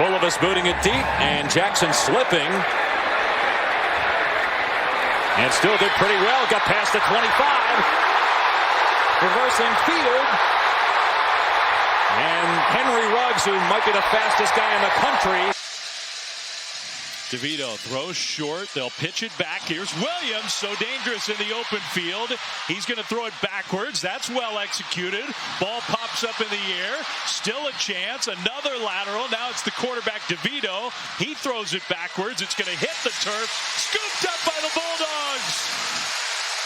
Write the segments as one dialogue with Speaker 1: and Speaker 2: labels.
Speaker 1: Bulovas booting it deep, and Jackson slipping. And still did pretty well. Got past the 25. Reversing field. And Henry Ruggs, who might be the fastest guy in the country.
Speaker 2: DeVito throws short. They'll pitch it back. Here's Williams, so dangerous in the open field. He's going to throw it backwards. That's well executed. Ball pops up in the air. Still a chance. Another lateral. Now it's the quarterback, DeVito. He throws it backwards. It's going to hit the turf. Scooped up by the Bulldogs.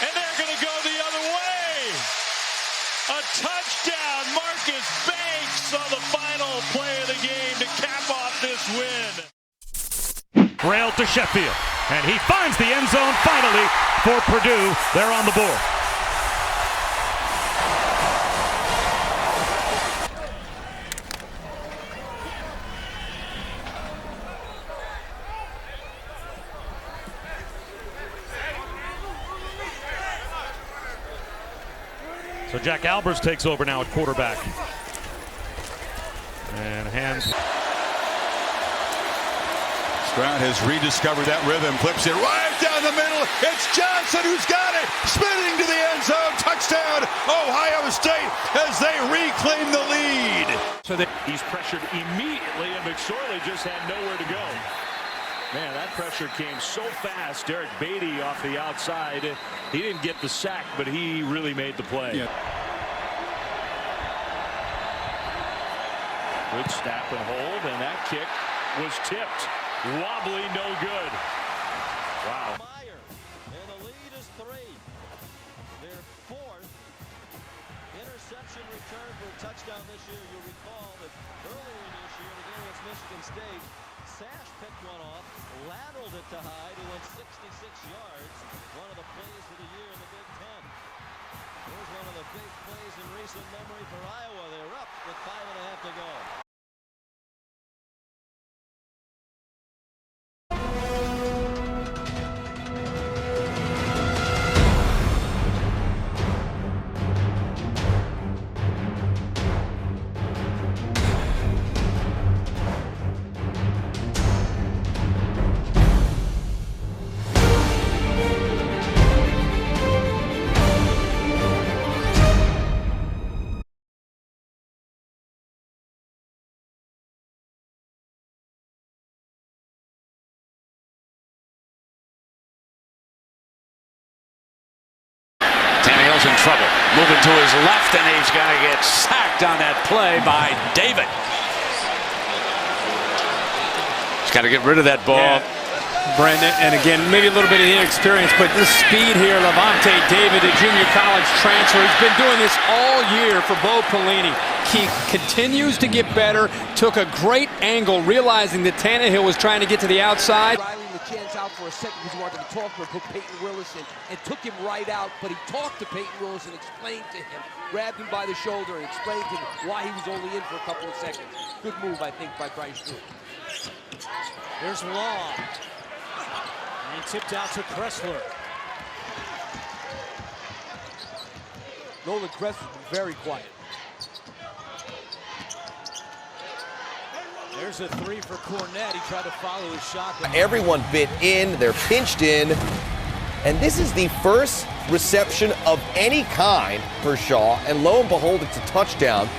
Speaker 2: And they're going to go the other way. A touchdown. Marcus Banks on the final play of the game to cap off this win.
Speaker 3: Railed to Sheffield, and he finds the end zone finally for Purdue. They're on the board. So Jack Albers takes over now at quarterback. And hands.
Speaker 4: Stroud has rediscovered that rhythm, flips it right down the middle. It's Johnson who's got it, spinning to the end zone. Touchdown, Ohio State, as they reclaim the lead.
Speaker 2: So he's pressured immediately, and McSorley just had nowhere to go. Man, that pressure came so fast. Derek Beatty off the outside. He didn't get the sack, but he really made the play.
Speaker 4: Yeah.
Speaker 2: Good snap and hold, and that kick was tipped. Wobbly, no good. Wow.
Speaker 5: And the lead is 3. Their 4th interception return for a touchdown this year. You'll recall that earlier this year, the game against Michigan State, Sash picked one off, lateraled it to Hyde, who went 66 yards. One of the plays of the year in the Big Ten. Here's one of the big plays in recent memory for Iowa. They're up with 5.5 to go.
Speaker 1: In trouble. Moving to his left, and he's going to get sacked on that play by David. He's got to get rid of that ball.
Speaker 6: Yeah. Brendan, and again, maybe a little bit of inexperience, but the speed here, Levante David, a junior college transfer, he's been doing this all year for Bo Pelini. He continues to get better, took a great angle, realizing that Tannehill was trying to get to the outside.
Speaker 7: Chance out for a second because he wanted to talk to him, put Peyton Willis in, and took him right out, but he talked to Peyton Willis and explained to him, grabbed him by the shoulder and explained to him why he was only in for a couple of seconds. Good move, I think, by Bryce Drew.
Speaker 5: There's Long. And tipped out to Kressler.
Speaker 7: Nolan Kressler's been very quiet.
Speaker 5: There's a 3 for Cornette. He tried to follow his shot.
Speaker 8: Everyone bit in, they're pinched in. And this is the first reception of any kind for Shaw. And lo and behold, it's a touchdown.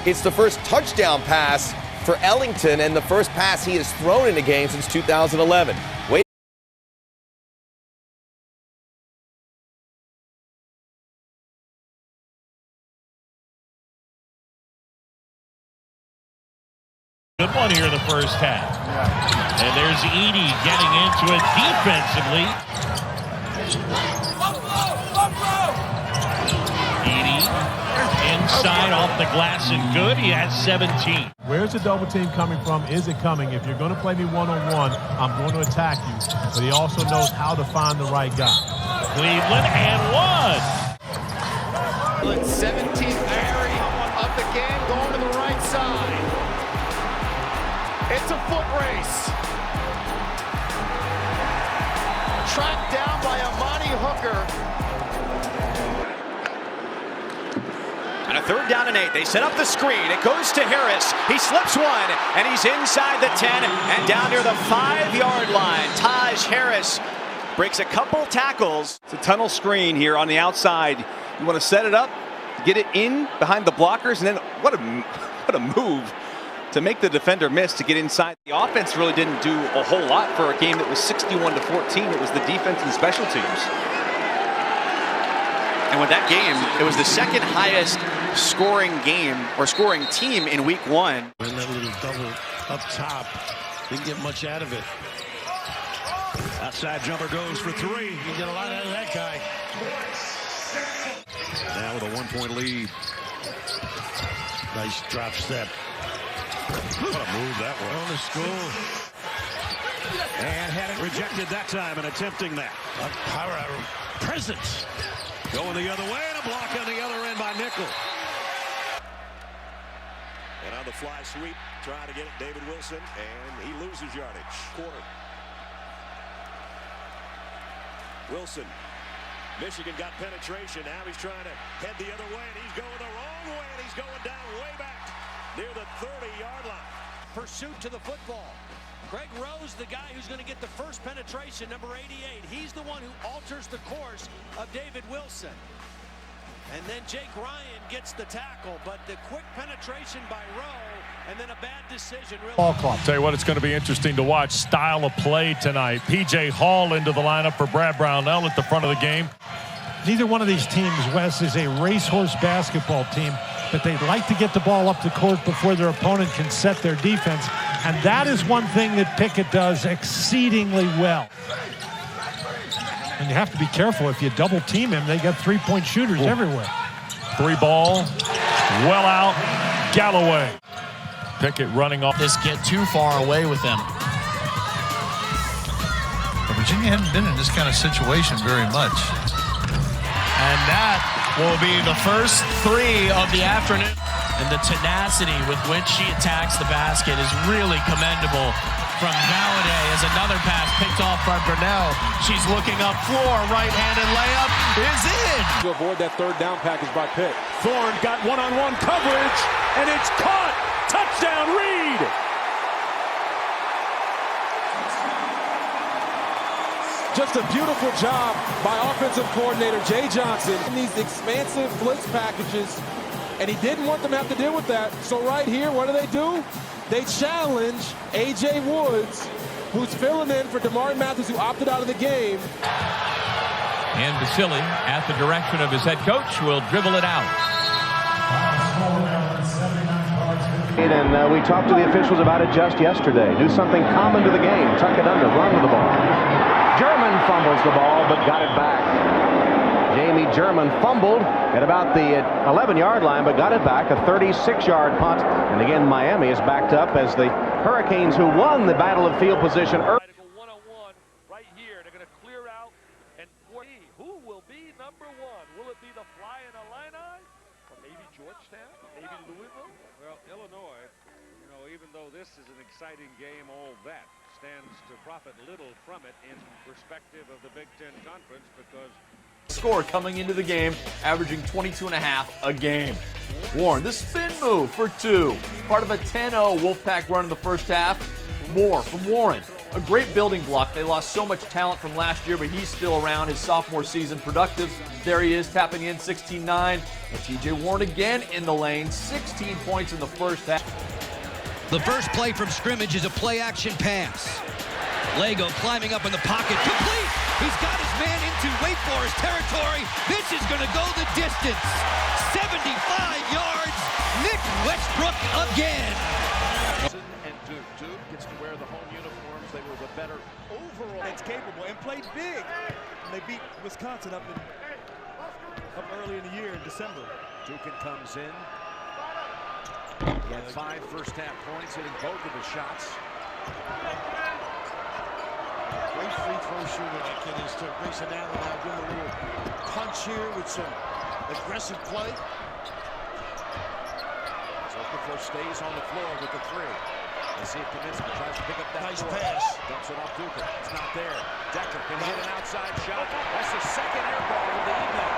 Speaker 8: It's the first touchdown pass for Ellington and the first pass he has thrown in a game since 2011. Wait.
Speaker 3: Good one here in the first half. And there's Edey getting into it defensively. Edey inside off the glass and good. He has 17.
Speaker 9: Where's the double team coming from? Is it coming? If you're going to play me one-on-one, I'm going to attack you. But he also knows how to find the right guy.
Speaker 3: Cleveland and one.
Speaker 10: 17th carry of the game going to the right side. It's a foot race. Tracked down by Amani Hooker.
Speaker 1: And a
Speaker 11: 3rd down and 8. They set up the screen. It goes to Harris. He slips one, and he's inside the 10 and down near the 5-yard line. Taj Harris breaks a couple tackles. It's a tunnel screen here on the outside. You want to set it up, get it in behind the blockers, and then what a move to make the defender miss to get inside. The offense really didn't do a whole lot for a game that was 61-14. It was the defense and special teams. And with that game, it was the 2nd highest scoring game or scoring team in week 1.
Speaker 12: And that little double up top, didn't get much out of it.
Speaker 3: Outside jumper goes for 3.
Speaker 12: You get a lot out of that guy.
Speaker 3: Now with a 1-point lead.
Speaker 12: Nice drop step.
Speaker 3: What a move that was.
Speaker 12: On the school.
Speaker 3: And had it rejected that time and attempting that.
Speaker 12: A power presence.
Speaker 3: Going the other way and a block on the other end by Nickel.
Speaker 13: And on the fly sweep, trying to get it, David Wilson, and he loses yardage. Quarter. Wilson. Michigan got penetration. Now he's trying to head the other way, and he's going the wrong way, and he's going down way back near the 30-yard line.
Speaker 5: Pursuit to the football. Greg Rose, the guy who's going to get the first penetration, number 88. He's the one who alters the course of David Wilson. And then Jake Ryan gets the tackle, but the quick penetration by Rowe, and then a bad decision.
Speaker 9: Ball clock. Tell you what, it's going to be interesting to watch style of play tonight. P.J. Hall into the lineup for Brad Brownell at the front of the game. Neither one of these teams, Wes, is a racehorse basketball team, but they like to get the ball up the court before their opponent can set their defense. And that is one thing that Pickett does exceedingly well. And you have to be careful. If you double team him, they got 3-point shooters everywhere. 3 ball, well out, Galloway. Pickett running off.
Speaker 14: This get too far away with them.
Speaker 12: Virginia hadn't been in this kind of situation very much.
Speaker 14: And that will be the first 3 of the afternoon. And the tenacity with which she attacks the basket is really commendable from Valladay as another pass picked off by Brunell. She's looking up floor, right-handed layup is in.
Speaker 15: To avoid that 3rd down package by Pitt. Thorne got one-on-one coverage, and it's caught. Touchdown, Reed. Just a beautiful job by offensive coordinator Jay Johnson in these expansive blitz packages, and he didn't want them to have to deal with that. So right here, what do? They challenge A.J. Woods, who's filling in for Damari Mathis, who opted out of the game.
Speaker 16: And Basili, at the direction of his head coach, will dribble it out.
Speaker 17: And we talked to the officials about it just yesterday. Do something common to the game. Tuck it under, run with the ball. German fumbles the ball, but got it back. Jamie German fumbled at about the 11-yard line, but got it back, a 36-yard punt. And again, Miami is backed up as the Hurricanes, who won the battle of field position early.
Speaker 18: One-on-one right here. They're going to clear out, and who will be number 1? Will it be the Flying Illini, or maybe Georgetown, maybe Louisville?
Speaker 19: Well, Illinois, even though this is an exciting game, all that stands to profit little from it in perspective of the Big Ten Conference, because
Speaker 20: score coming into the game, averaging 22.5 a game. Warren, the spin move for 2. Part of a 10-0 Wolfpack run in the first half. More from Warren. A great building block. They lost so much talent from last year, but he's still around his sophomore season productive. There he is, tapping in 16-9. And T.J. Warren again in the lane. 16 points in the first half.
Speaker 21: The first play from scrimmage is a play-action pass. Lego climbing up in the pocket, complete! He's got his man into Wake Forest territory. This is going to go the distance. 75 yards, Nick Westbrook again.
Speaker 10: And Duke gets to wear the home uniforms. They were the better overall.
Speaker 22: It's capable and played big. And they beat Wisconsin up early in the year in December.
Speaker 23: Dukin comes in. He had 5 first-half points, hitting both of his shots.
Speaker 12: Great free throw shooter that kid is, too. Grayson Allen now doing a little punch here with some aggressive play.
Speaker 23: So Okafor stays on the floor with the 3. Let's see if Kaminsky tries to pick up that
Speaker 12: nice
Speaker 23: pass.
Speaker 12: Dumps
Speaker 23: it off Dukin. It's not there. Decker can hit an outside shot. That's the second air ball of the evening.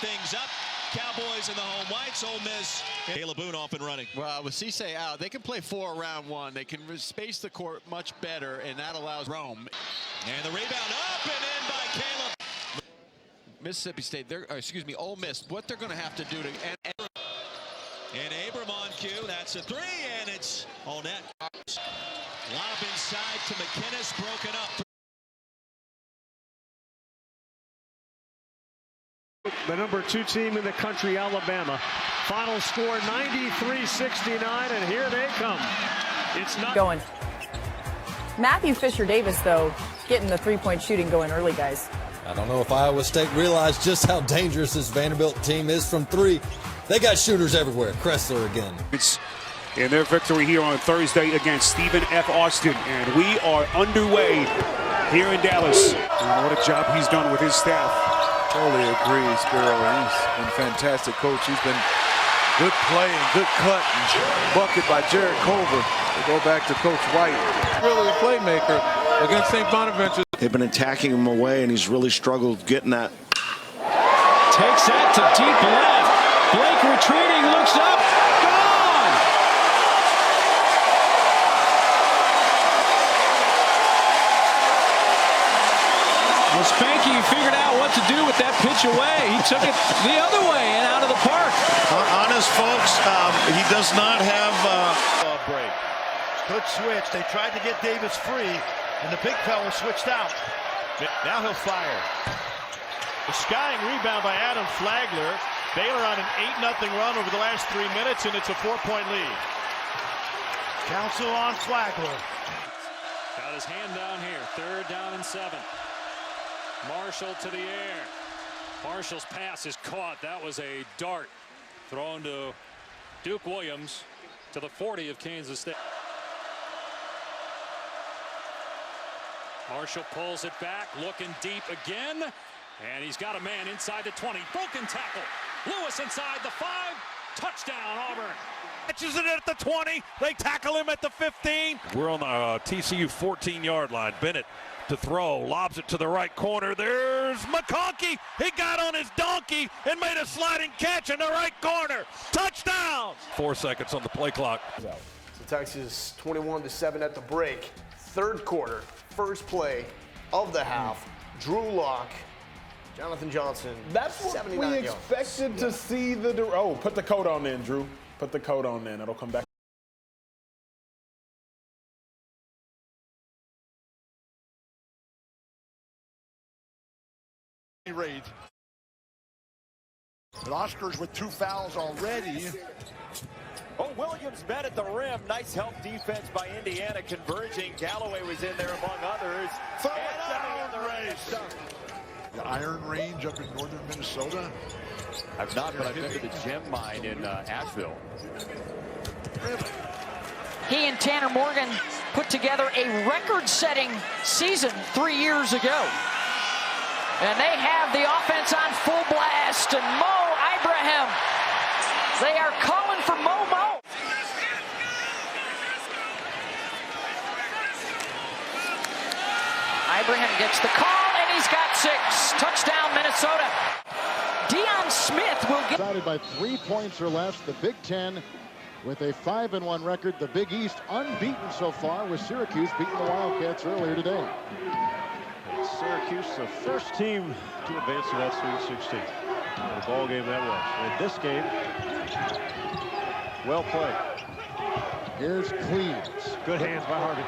Speaker 2: things up. Cowboys in the home whites. Ole Miss. Caleb Boone off and running.
Speaker 4: Well, with Cisse out, they can play 4 around 1. They can space the court much better, and that allows Rome.
Speaker 2: And the rebound up and in by Caleb.
Speaker 4: Mississippi State, Ole Miss, what they're going to have to do to...
Speaker 2: And Abram on cue. That's a 3, and it's on net. Lob inside to McInnes, broken up.
Speaker 6: The number 2 team in the country, Alabama. Final score 93-69, and here they come. It's not
Speaker 24: going. Matthew Fisher-Davis, though, getting the three-point shooting going early, guys.
Speaker 25: I don't know if Iowa State realized just how dangerous this Vanderbilt team is from 3. They got shooters everywhere. Kressler again.
Speaker 26: It's in their victory here on Thursday against Stephen F. Austin, and we are underway here in Dallas. And what a job he's done with his staff.
Speaker 27: Totally agree, Spiro. He's been fantastic coach. He's been good play and good cut and bucket by Jared Culver. We go back to Coach White. Really a playmaker against St. Bonaventure.
Speaker 28: They've been attacking him away, and he's really struggled getting that.
Speaker 11: Takes that to deep left. Blake retreating, looks up, gone! Well, Spanky figured out what to do with that pitch away. He took it the other way and out of the park.
Speaker 28: Honest, folks, he does not have
Speaker 12: a break. Good switch. They tried to get Davis free, and the big fella switched out. Now he'll fire. The skying rebound by Adam Flagler. Baylor on an 8-0 run over the last 3 minutes, and it's a 4-point lead. Council on Flagler.
Speaker 3: Got his hand down here. 3rd down and 7. Marshall to the air. Marshall's pass is caught. That was a dart thrown to Duke Williams to the 40 of Kansas State. Marshall pulls it back, looking deep again, and he's got a man inside the 20. Broken tackle. Lewis inside the 5. Touchdown, Auburn.
Speaker 29: Catches it at the 20. They tackle him at the 15. We're on the TCU 14-yard line. Bennett to throw. Lobs it to the right corner. There's McConkey. He got on his donkey and made a sliding catch in the right corner. Touchdown. 4 seconds on the play clock.
Speaker 30: So Texas 21-7 at the break. 3rd quarter. First play of the half. Drew Lock. Jonathan Johnson.
Speaker 15: That's what we expected to see. Oh, put the coat on then, Drew. Put the coat on then. It'll come back.
Speaker 12: Reid. But Oscars with 2 fouls already.
Speaker 11: Oh, Williams met at the rim. Nice help defense by Indiana converging. Galloway was in there among others.
Speaker 12: Throw it down the race. The Iron Range up in northern Minnesota.
Speaker 11: I've not, but I've been to the gem mine in Asheville.
Speaker 31: He and Tanner Morgan put together a record-setting season 3 years ago. And they have the offense on full blast. And Mo Ibrahim, they are calling for Mo. Ibrahim gets the call, and he's got 6. Touchdown, Minnesota. Deion Smith will get...
Speaker 32: Decided by 3 points or less. The Big Ten with a 5-1 record. The Big East unbeaten so far, with Syracuse beating the Wildcats earlier today.
Speaker 22: Syracuse, the first team to advance to that Sweet 16. What a ball game that was. And this game, well played.
Speaker 32: Here's Cleves.
Speaker 22: Good hands by Harvey.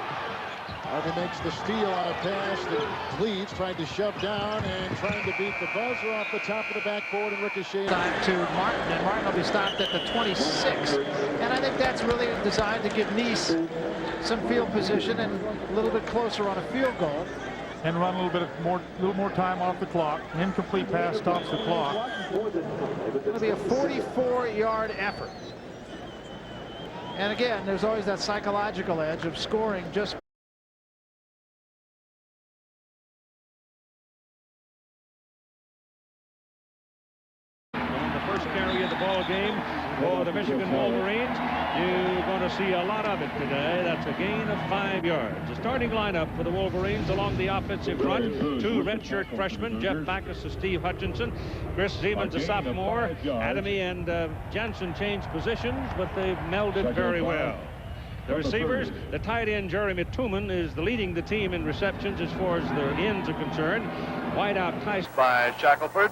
Speaker 32: Harvey makes the steal on a pass that Cleves tried to shove down and trying to beat the buzzer off the top of the backboard and ricochet.
Speaker 33: Time to Martin, and Martin will be stopped at the 26. And I think that's really designed to give Nice some field position and a little bit closer on a field goal.
Speaker 34: And run a little more time off the clock. An incomplete pass stops the clock.
Speaker 33: It'll be a 44-yard effort. And again, there's always that psychological edge of scoring just.
Speaker 22: On the first carry of the ball game,
Speaker 6: for the Michigan Wolverines. You're going to see a lot of it today. That's a gain of 5 yards. The starting lineup for the Wolverines along the offensive front: 2 redshirt freshmen, Jeff Backus and Steve Hutchinson. Chris Siemens, a sophomore. Adamy and Jensen changed positions, but they've melded very well. The receivers, the tight end Jeremy Tooman is leading the team in receptions as far as the ends are concerned. Wide out Tyson.
Speaker 1: By Shackelford.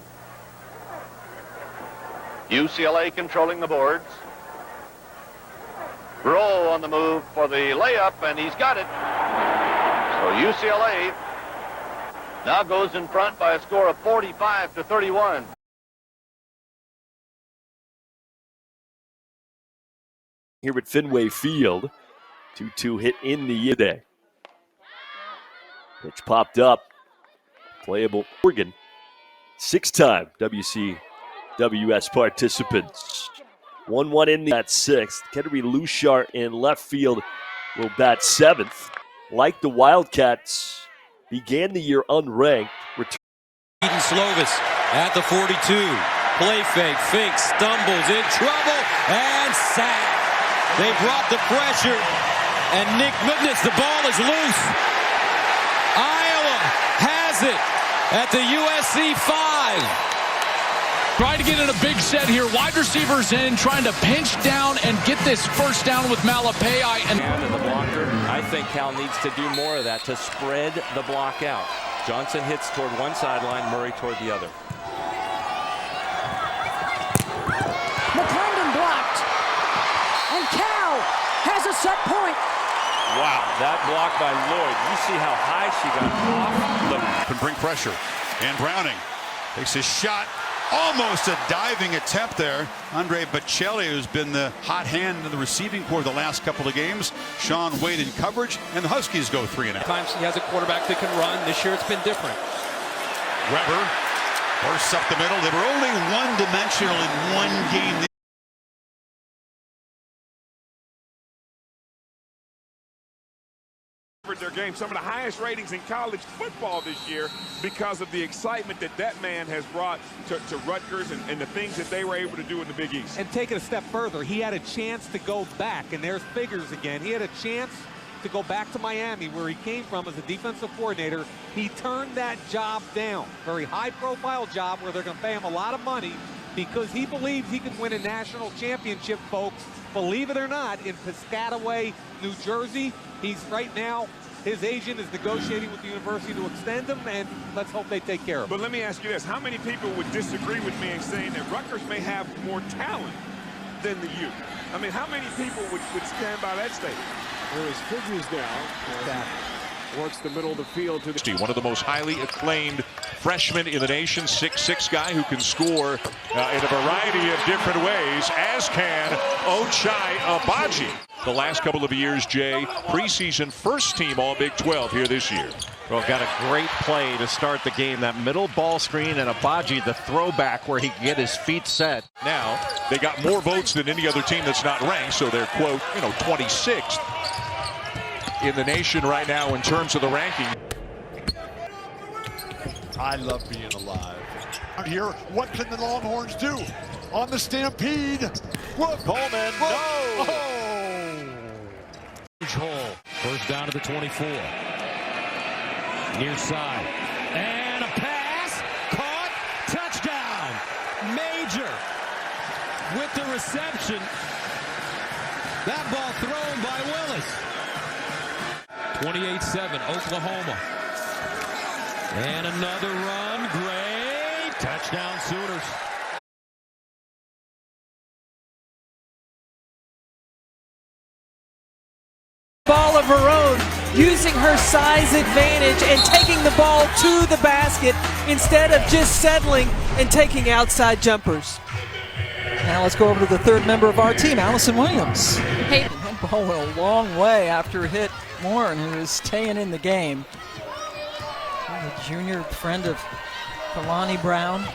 Speaker 1: UCLA controlling the boards. Rowe on the move for the layup, and he's got it. So UCLA now goes in front by a score of 45-31.
Speaker 5: Here at Fenway Field, 2-2 hit in the year day. Pitch popped up, playable. Oregon, 6-time WCWS participants. 1-1 in that 6th. Kenery Lushart in left field will bat 7th. Like the Wildcats, began the year unranked.
Speaker 7: Eden Slovis at the 42. Play fake, stumbles, in trouble, and sack. They brought the pressure, and Nick Goodness, the ball is loose. Iowa has it at the USC 5.
Speaker 8: Trying to get in a big set here. Wide receivers in, trying to pinch down and get this first down with Malapei.
Speaker 9: And the blocker, I think Cal needs to do more of that to spread the block out. Johnson hits toward one sideline, Murray toward the other.
Speaker 31: McClendon blocked. And Cal has a set point.
Speaker 9: Wow, that block by Lloyd. You see how high she got off.
Speaker 28: Can bring pressure. And Browning takes his shot. Almost a diving attempt there. Andre Bocelli, who's been the hot hand in the receiving corps the last couple of games. Sean Wade in coverage, and the Huskies go 3-and-out.
Speaker 7: Sometimes he has a quarterback that can run. This year it's been different.
Speaker 28: Weber, bursts up the middle. They were only one-dimensional in one game.
Speaker 10: Their game, some of the highest ratings in college football this year because of the excitement that man has brought to Rutgers and the things that they were able to do in the Big East.
Speaker 13: And take it a step further, he had a chance to go back, and there's Figures again. He had a chance to go back to Miami, where he came from as a defensive coordinator. He turned that job down. Very high-profile job where they're going to pay him a lot of money because he believes he can win a national championship, folks. Believe it or not, in Piscataway, New Jersey, he's right now, his agent is negotiating with the university to extend him, and let's hope they take care of him.
Speaker 10: But let me ask you this. How many people would disagree with me in saying that Rutgers may have more talent than the U? I mean, how many people would stand by that statement?
Speaker 14: There is Figures now. Works the middle of the field to the...
Speaker 16: One of the most highly acclaimed freshmen in the nation, 6'6" guy who can score in a variety of different ways, as can Ochai Agbaji. The last couple of years, Jay, preseason first team All Big 12 here this year.
Speaker 17: Well, got a great play to start the game. That middle ball screen and Agbaji, the throwback where he can get his feet set.
Speaker 16: Now, they got more votes than any other team that's not ranked, so they're, quote, 26th in the nation right now in terms of the ranking.
Speaker 18: I love being alive. Here, what can the Longhorns do on the Stampede? Whoop.
Speaker 14: Coleman,
Speaker 18: Whoop.
Speaker 14: no!
Speaker 18: Oh.
Speaker 8: Hole, first down to the 24. Near side. And a pass. Caught. Touchdown. Major with the reception. That ball thrown by Willis. 28-7, Oklahoma. And another run. Great. Touchdown, Sooners.
Speaker 19: Ball of her own, using her size advantage and taking the ball to the basket instead of just settling and taking outside jumpers.
Speaker 31: Now let's go over to the third member of our team, Allison Williams.
Speaker 24: Hey.
Speaker 31: That ball went a long way after it hit Morin, who is staying in the game. A junior friend of Kalani Brown.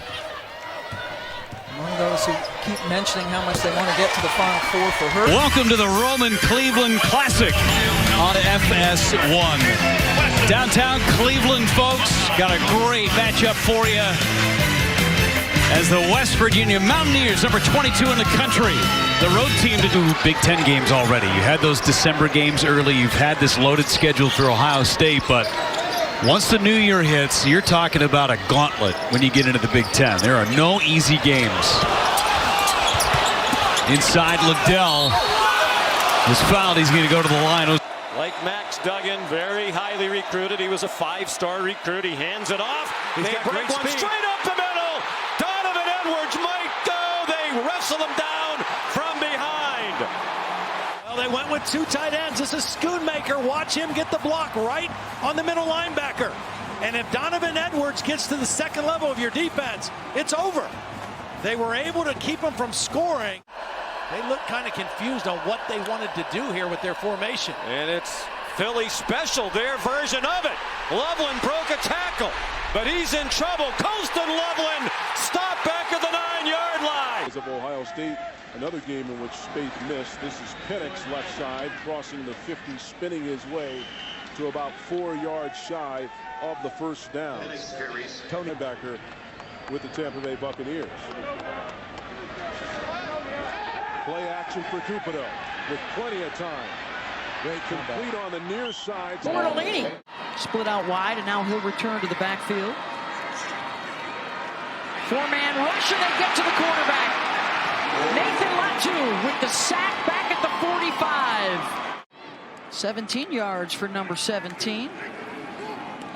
Speaker 31: Among those who keep mentioning how much they want to get to the Final Four for her.
Speaker 8: Welcome to the Roman Cleveland Classic on FS1. Downtown Cleveland, folks, got a great matchup for you as the West Virginia Mountaineers, number 22 in the country, The road team to do Big Ten games already. You had those December games early. You've had this loaded schedule for Ohio State, but once the new year hits, you're talking about a gauntlet when you get into the Big Ten. There are no easy games. Inside, Liddell is fouled. He's going to go to the line.
Speaker 22: Like Max Duggan, very highly recruited. He was a 5-star recruit. He hands it off. They break one straight up the middle. Donovan Edwards might go. They wrestle him down from behind.
Speaker 2: Well, they went with 2 tight ends. This is Schoonmaker. Watch him get the block right on the middle linebacker. And if Donovan Edwards gets to the second level of your defense, it's over. They were able to keep him from scoring. They look kind of confused on what they wanted to do here with their formation.
Speaker 22: And it's Philly special, their version of it. Loveland broke a tackle, but he's in trouble. Colston Loveland stopped back at the 9-yard line. Of Ohio State, another game in which Spaeth missed. This is Penix left side, crossing the 50, spinning his way to about 4 yards shy of the first down. Tony Becker with the Tampa Bay Buccaneers. Play action for Cupido with plenty of time. They complete on the near side.
Speaker 31: Bortolini split out wide, and now he'll return to the backfield. 4-man rush, and they get to the quarterback. Nathan Latu with the sack back at the 45. 17 yards for number 17.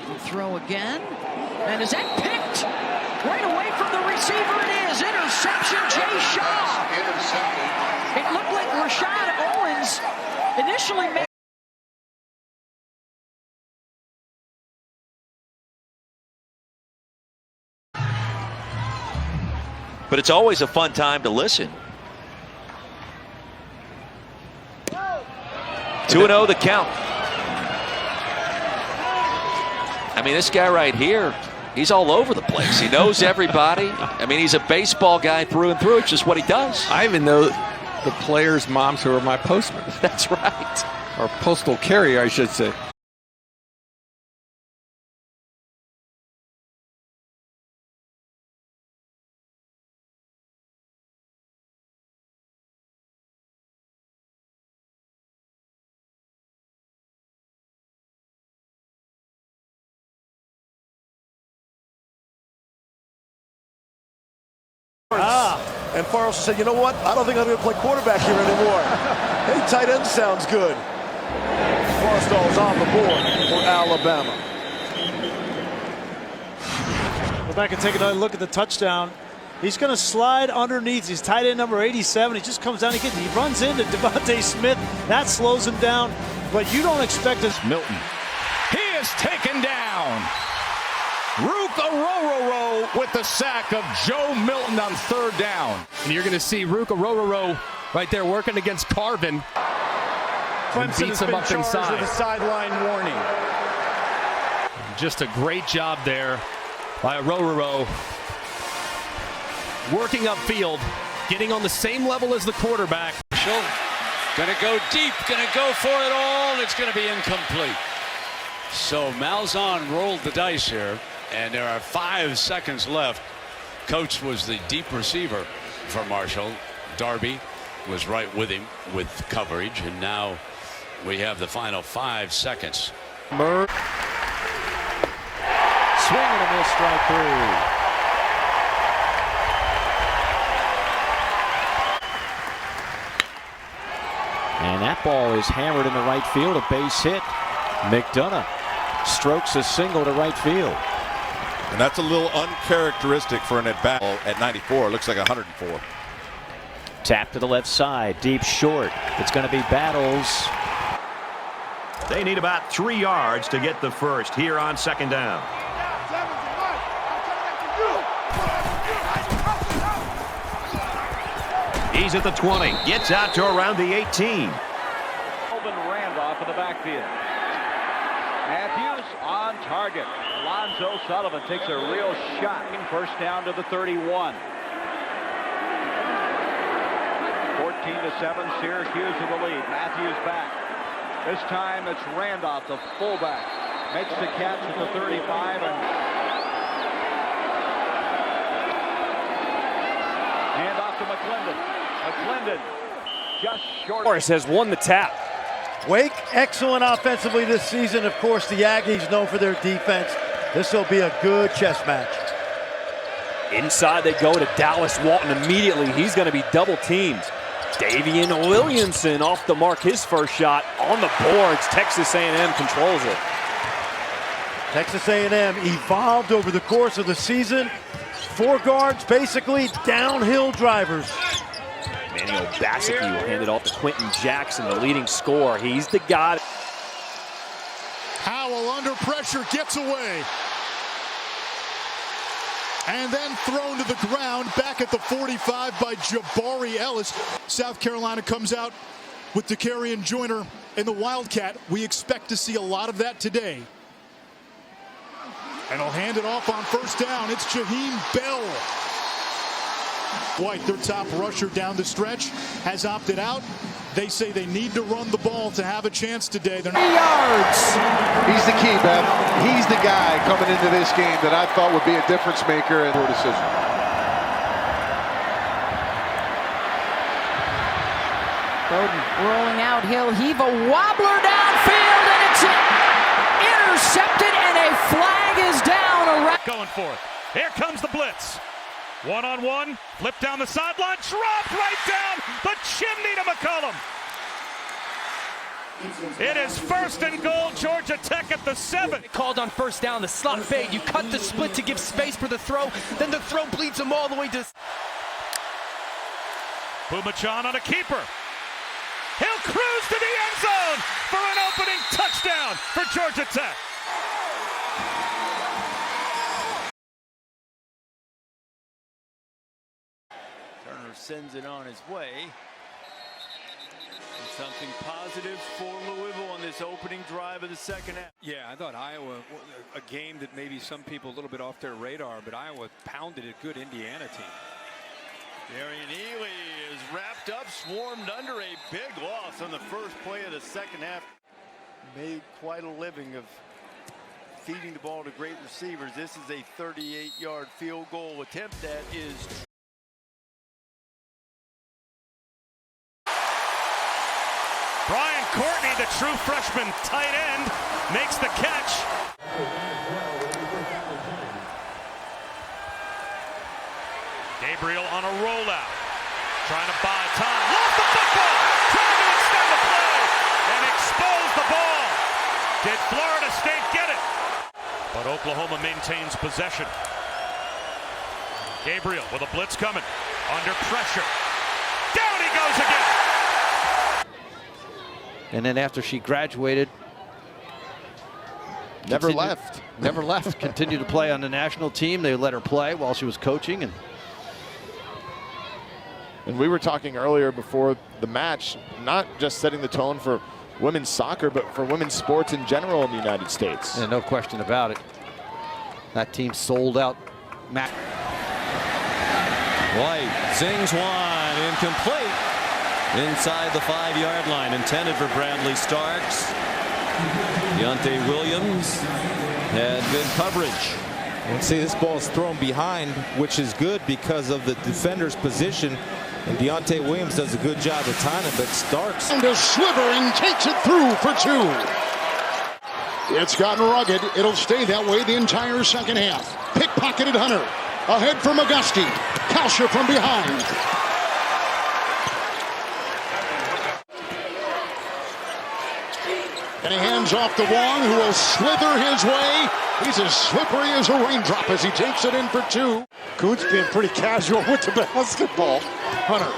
Speaker 31: He'll throw again. And is that picked? Right away from the receiver it is. Interception, Jay Shaw. It looked like Rashad Owens initially made.
Speaker 5: But it's always a fun time to listen. 2-0 the count. I mean, this guy right here, he's all over the place. He knows everybody. I mean, he's a baseball guy through and through. It's just what he does.
Speaker 3: I even know the players' moms who are my postmen.
Speaker 5: That's right.
Speaker 3: Or postal carrier, I should say.
Speaker 4: And Farrell said, you know what? I don't think I'm going to play quarterback here anymore. Hey, tight end sounds good. Forrestall's on the board for Alabama.
Speaker 11: Go back and take another look at the touchdown. He's going to slide underneath. He's tight end number 87. He just comes down. He runs into Devontae Smith. That slows him down. But you don't expect this.
Speaker 8: Milton. He is taken down. Rook Orororo with the sack of Joe Milton on 3rd down.
Speaker 12: And you're going to see Rook Orororo right there working against Carvin.
Speaker 11: Clemson
Speaker 12: beats him up inside
Speaker 11: with a sideline warning.
Speaker 12: Just a great job there by Orororo. Working upfield, getting on the same level as the quarterback.
Speaker 8: Gonna go deep, gonna go for it all, and it's gonna be incomplete. So Malzahn rolled the dice here, and there are 5 seconds left. Coates was the deep receiver for Marshall. Darby was right with him with coverage, and now we have the final 5 seconds.
Speaker 12: Swing and a miss, strike 3.
Speaker 15: And that ball is hammered in the right field, a base hit. McDonough strokes a single to right field.
Speaker 20: And that's a little uncharacteristic for an at-bat at 94. It looks like 104.
Speaker 15: Tap to the left side, deep short. It's going to be Battles.
Speaker 21: They need about 3 yards to get the first here on 2nd down. He's at the 20, gets out to around the 18.
Speaker 23: Melvin Randolph in the backfield. Matthews on target. Alonzo Sullivan takes a real shot. First down to the 31. 14-7, Syracuse in the lead. Matthews back. This time it's Randolph, the fullback. Makes the catch at the 35 and hand off to McClendon. McClendon just short.
Speaker 22: Morris has won the tap.
Speaker 4: Wake, excellent offensively this season. Of course, the Aggies known for their defense. This will be a good chess match.
Speaker 22: Inside they go to Dallas Walton immediately. He's going to be double teamed. Davian Williamson off the mark, his first shot on the boards. Texas A&M controls it.
Speaker 4: Texas A&M evolved over the course of the season. 4 guards, basically downhill drivers.
Speaker 22: Manuel Bassett will hand it off to Quentin Jackson, the leading scorer. He's the guy.
Speaker 18: Howell under pressure gets away. And then thrown to the ground back at the 45 by Jabari Ellis. South Carolina comes out with Dakarian Joyner in the Wildcat. We expect to see a lot of that today. And he'll hand it off on first down. It's Jaheim Bell. White, their top rusher down the stretch, has opted out. They say they need to run the ball to have a chance today. They're
Speaker 1: 3 yards. He's the key, Beth. He's the guy coming into this game that I thought would be a difference maker in your decision.
Speaker 31: Bowden rolling out. He'll heave a wobbler downfield, and it's intercepted, and a flag is down.
Speaker 6: Going for it. Here comes the blitz. One-on-one, flip down the sideline, dropped right down the chimney to McCollum. It is 1st and goal, Georgia Tech at the 7.
Speaker 12: Called on first down, the slot fade. You cut the split to give space for the throw. Then the throw bleeds him all the way to...
Speaker 6: Pumachan on a keeper. He'll cruise to the end zone for an opening touchdown for Georgia Tech.
Speaker 7: Turner sends it on his way. And something positive for Louisville on this opening drive of the second half.
Speaker 9: Yeah, I thought Iowa, a game that maybe some people a little bit off their radar, but Iowa pounded a good Indiana team.
Speaker 7: Darian Ely is wrapped up, swarmed under, a big loss on the first play of the second half. Made quite a living of feeding the ball to great receivers. This is a 38-yard field goal attempt that is...
Speaker 6: Brian Courtney, the true freshman tight end, makes the catch. Gabriel on a rollout, trying to buy time. Lost the football, trying to extend the play and expose the ball. Did Florida State get it? But Oklahoma maintains possession. Gabriel with a blitz coming, under pressure. Down he goes again.
Speaker 15: And then after she graduated,
Speaker 1: Never left.
Speaker 15: Continued to play on the national team. They let her play while she was coaching.
Speaker 1: And we were talking earlier before the match, not just setting the tone for women's soccer, but for women's sports in general in the United States.
Speaker 15: And no question about it. That team sold out.
Speaker 13: White zings one, incomplete. Inside the 5-yard line, intended for Bradley Starks. Deontay Williams had good coverage.
Speaker 25: And see, this ball is thrown behind, which is good because of the defender's position. And Deontay Williams does a good job of timing, but Starks.
Speaker 18: And a slivering takes it through for 2. It's gotten rugged. It'll stay that way the entire second half. Pickpocketed Hunter. Ahead for McGusty. Kalsher from behind. And he hands off to Wong, who will slither his way. He's as slippery as a raindrop as he takes it in for 2. Coots being pretty casual with the basketball. Hunter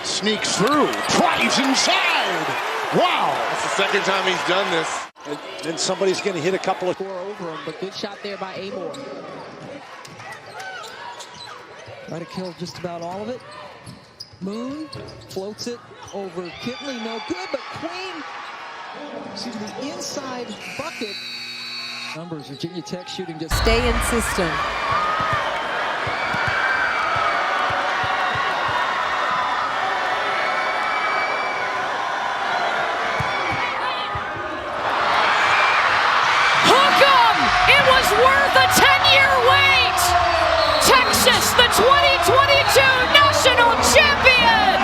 Speaker 18: sneaks through, drives inside. Wow.
Speaker 1: That's the second time he's done this.
Speaker 4: And then somebody's going to hit a couple of...
Speaker 19: Over him, but good shot there by Amor. Try to kill just about all of it. Moon floats it over Kitley, no good, but Queen sees the inside bucket. Numbers, Virginia Tech shooting just... Stay in system.
Speaker 31: It was worth a 10-year wait! Texas, the 2022 national champion!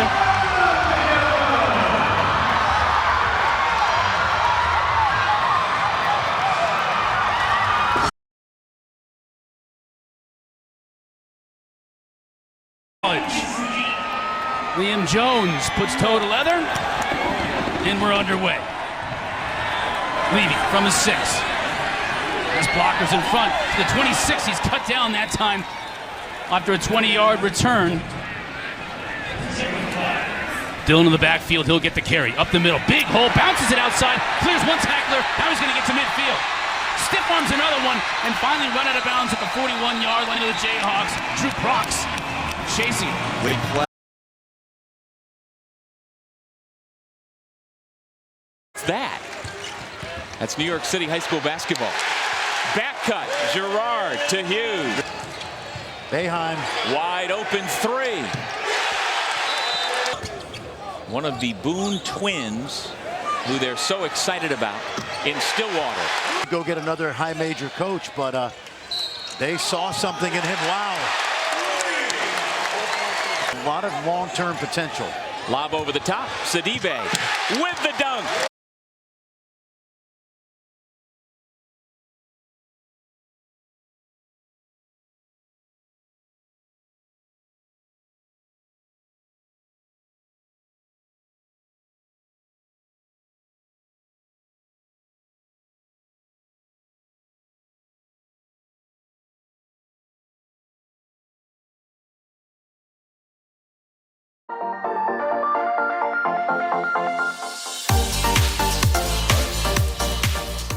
Speaker 2: Jones puts toe to leather, and we're underway. Levy from his 6. Has blockers in front. To the 26, he's cut down that time after a 20-yard return. Dillon in the backfield, he'll get the carry. Up the middle, big hole, bounces it outside, clears one tackler, now he's going to get to midfield. Stiff arms another one, and finally run out of bounds at the 41-yard line of the Jayhawks. Drew Prox chasing.
Speaker 10: That's New York City high school basketball. Back cut, Girard to Hughes.
Speaker 14: Boeheim.
Speaker 10: Wide open 3. One of the Boone twins, who they're so excited about in Stillwater.
Speaker 14: Go get another high major coach, but they saw something in him. Wow. A lot of long-term potential.
Speaker 10: Lob over the top, Sidibe with the dunk.